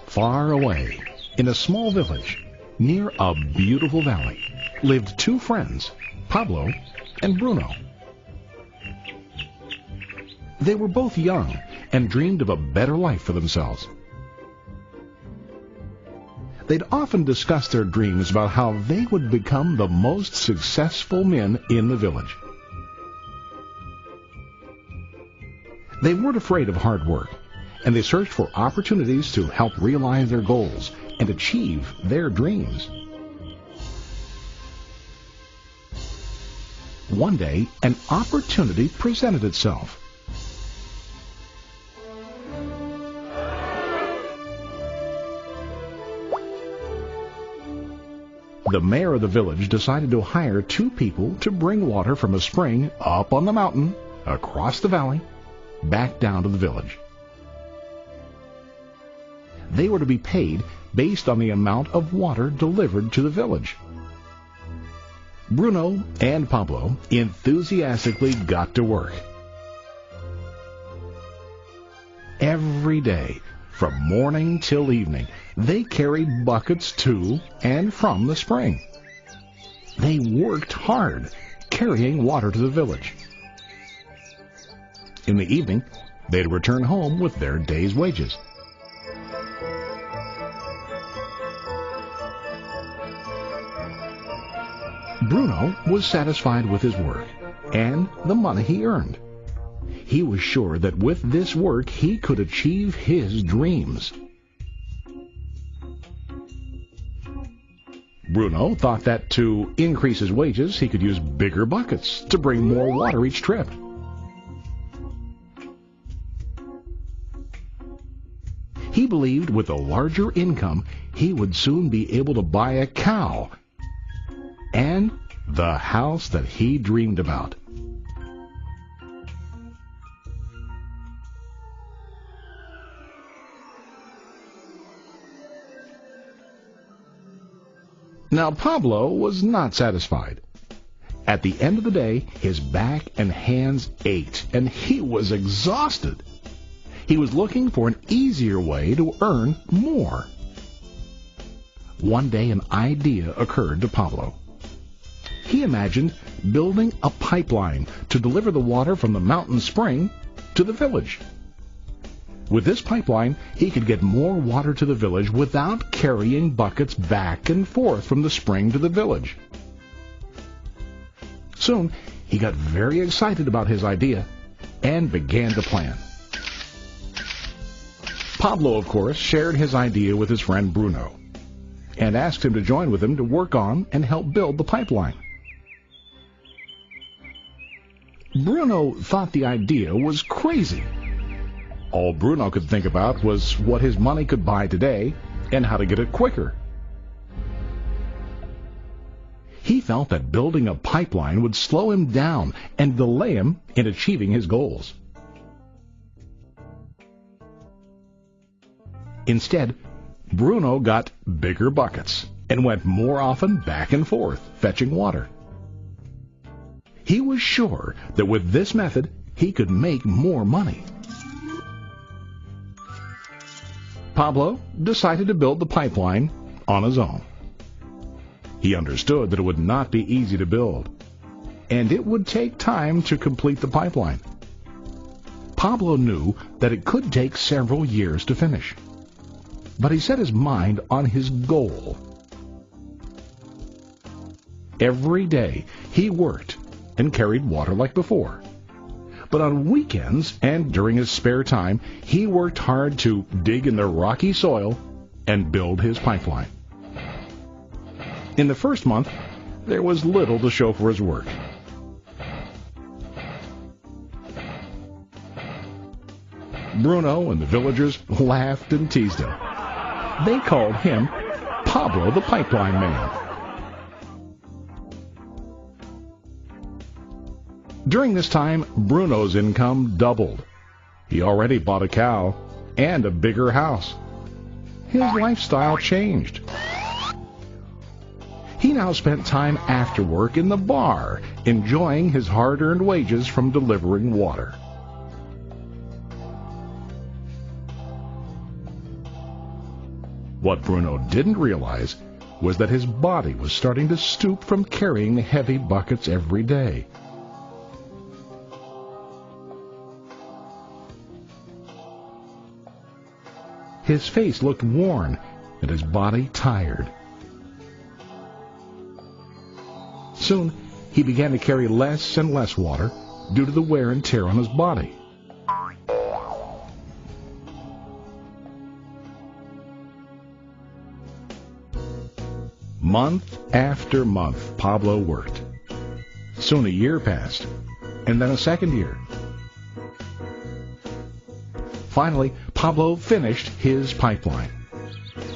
Far away, in a small village, near a beautiful valley, lived two friends, Pablo and Bruno. They were both young and dreamed of a better life for themselves. They'd often discussed their dreams about how they would become the most successful men in the village. They weren't afraid of hard work, and they searched for opportunities to help realize their goals and achieve their dreams. One day, an opportunity presented itself. The mayor of the village decided to hire two people to bring water from a spring up on the mountain, across the valley, back down to the village. They were to be paid based on the amount of water delivered to the village. Bruno and Pablo enthusiastically got to work. Every day, from morning till evening, they carried buckets to and from the spring. They worked hard, carrying water to the village. In the evening, they'd return home with their day's wages. Bruno was satisfied with his work and the money he earned. He was sure that with this work he could achieve his dreams. Bruno thought that to increase his wages, he could use bigger buckets to bring more water each trip. He believed with a larger income, he would soon be able to buy a cow and the house that he dreamed about. Now Pablo was not satisfied. At the end of the day, his back and hands ached, and he was exhausted. He was looking for an easier way to earn more. One day an idea occurred to Pablo. He imagined building a pipeline to deliver the water from the mountain spring to the village. With this pipeline, he could get more water to the village without carrying buckets back and forth from the spring to the village. Soon, he got very excited about his idea and began to plan. Pablo, of course, shared his idea with his friend Bruno and asked him to join with him to work on and help build the pipeline. Bruno thought the idea was crazy. All Bruno could think about was what his money could buy today and how to get it quicker. He felt that building a pipeline would slow him down and delay him in achieving his goals. Instead, Bruno got bigger buckets and went more often back and forth, fetching water. He was sure that with this method, he could make more money. Pablo decided to build the pipeline on his own. He understood that it would not be easy to build, and it would take time to complete the pipeline. Pablo knew that it could take several years to finish, but he set his mind on his goal. Every day he worked and carried water like before. But on weekends and during his spare time, he worked hard to dig in the rocky soil and build his pipeline. In the first month, there was little to show for his work. Bruno and the villagers laughed and teased him. They called him Pablo the Pipeline Man. During this time, Bruno's income doubled. He already bought a cow and a bigger house. His lifestyle changed. He now spent time after work in the bar, enjoying his hard-earned wages from delivering water. What Bruno didn't realize was that his body was starting to stoop from carrying the heavy buckets every day. His face looked worn and his body tired. Soon, he began to carry less and less water due to the wear and tear on his body. Month after month, Pablo worked. Soon a year passed, and then a second year. Finally, Pablo finished his pipeline.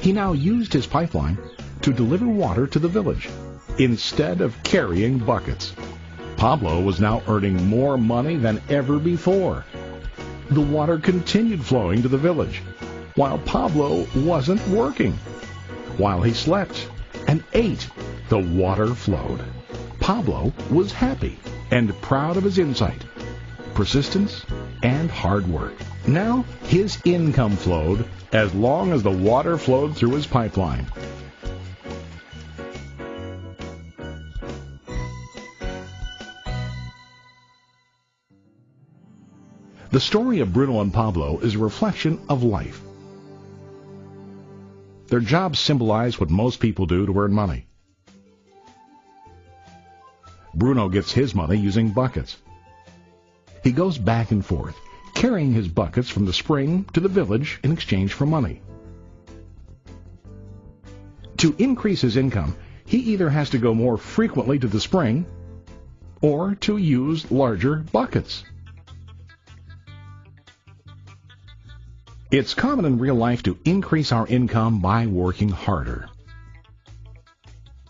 He now used his pipeline to deliver water to the village instead of carrying buckets. Pablo was now earning more money than ever before. The water continued flowing to the village, while Pablo wasn't working. While he slept and ate, the water flowed. Pablo was happy and proud of his insight, persistence, and hard work. Now his income flowed as long as the water flowed through his pipeline. The story of Bruno and Pablo is a reflection of life. Their jobs symbolize what most people do to earn money. Bruno gets his money using buckets. He goes back and forth, carrying his buckets from the spring to the village in exchange for money. To increase his income, he either has to go more frequently to the spring or to use larger buckets. It's common in real life to increase our income by working harder.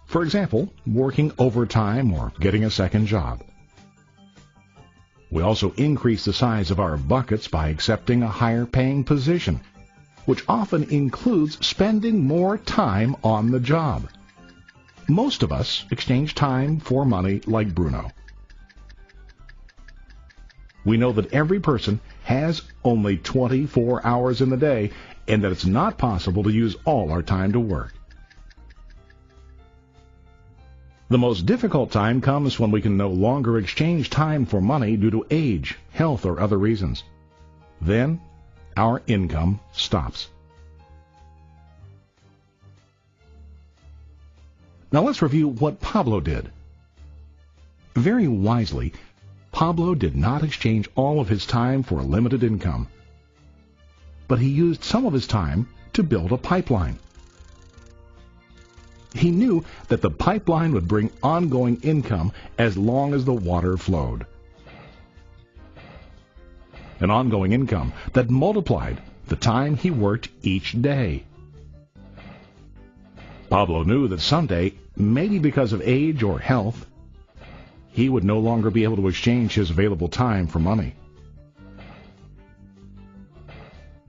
For example, working overtime or getting a second job. We also increase the size of our buckets by accepting a higher paying position, which often includes spending more time on the job. Most of us exchange time for money like Bruno. We know that every person has only 24 hours in the day and that it's not possible to use all our time to work. The most difficult time comes when we can no longer exchange time for money due to age, health, or other reasons. Then, our income stops. Now let's review what Pablo did. Very wisely, Pablo did not exchange all of his time for a limited income, but he used some of his time to build a pipeline. He knew that the pipeline would bring ongoing income as long as the water flowed. An ongoing income that multiplied the time he worked each day. Pablo knew that someday, maybe because of age or health, he would no longer be able to exchange his available time for money.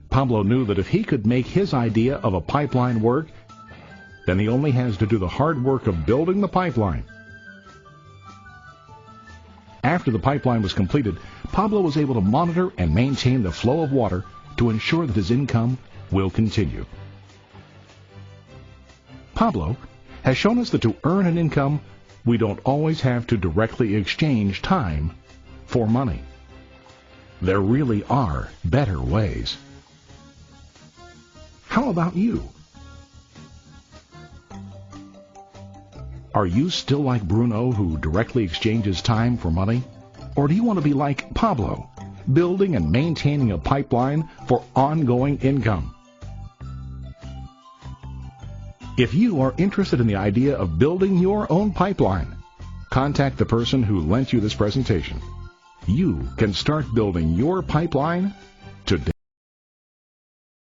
Pablo knew that if he could make his idea of a pipeline work, then he only has to do the hard work of building the pipeline. After the pipeline was completed, Pablo was able to monitor and maintain the flow of water to ensure that his income will continue. Pablo has shown us that to earn an income, we don't always have to directly exchange time for money. There really are better ways. How about you? Are you still like Bruno, who directly exchanges time for money? Or do you want to be like Pablo, building and maintaining a pipeline for ongoing income? If you are interested in the idea of building your own pipeline, contact the person who lent you this presentation. You can start building your pipeline today.